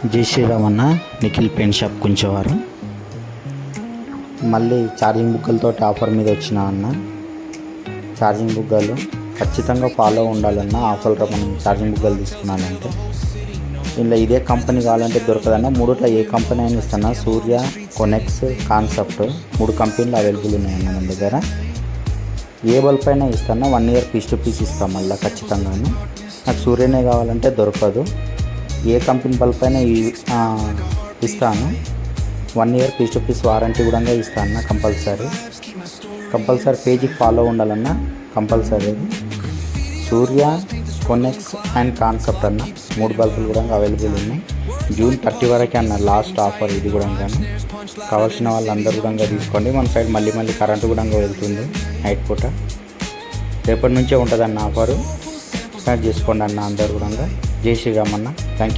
జై శ్రీరామ్ అన్న, Nikhil paint shop కుంచవారం. మళ్ళీ ఛార్జింగ్ బుగ్గలతో ఆఫర్ మీద వచ్చినా అన్న. ఛార్జింగ్ బుగ్గలు ఖచ్చితంగా ఫాలో ఉండాలన్న. ఆఫర్లో మనం ఛార్జింగ్ బుగ్గలు తీసుకున్నానంటే ఇలా ఇదే కంపెనీ కావాలంటే దొరకదన్న. మూడుట్లో ఏ కంపెనీ అయినా ఇస్తాను. సూర్య, కొనెక్స్, కాన్సెప్ట్ 3 కంపెనీలు అవైలబుల్ ఉన్నాయన్న మన దగ్గర. ఏ బల్బ్ అయినా ఇస్తాను. 1 ఇయర్ పీస్ టు పీస్ ఇస్తాం. మళ్ళీ ఖచ్చితంగాను నాకు సూర్యనే కావాలంటే దొరకదు. ఏ కంపెనీ బల్బ్ అయినా ఇస్తాను. 1 year piece to piece warranty కూడా ఇస్తాను. కంపల్సరీ పేజీ ఫాలో ఉండాలన్న. కంపల్సరీ సూర్య, కొనెక్స్ అండ్ కాన్సెప్ట్ అన్న 3 బల్బులు కూడా అవైలబుల్ ఉన్నాయి. జూన్ 30 వరకే అన్న లాస్ట్ ఆఫర్. ఇది కూడా కావాల్సిన వాళ్ళందరూ కూడా తీసుకోండి. మన సైడ్ మళ్ళీ కరెంటు కూడా వెళ్తుంది నైట్ పూట. రేపటి నుంచే ఉంటుందన్న ఆఫరు. స్టార్ట్ చేసుకోండి అన్న అందరు కూడా. జై శ్రీరామ్ అన్న. Thank you.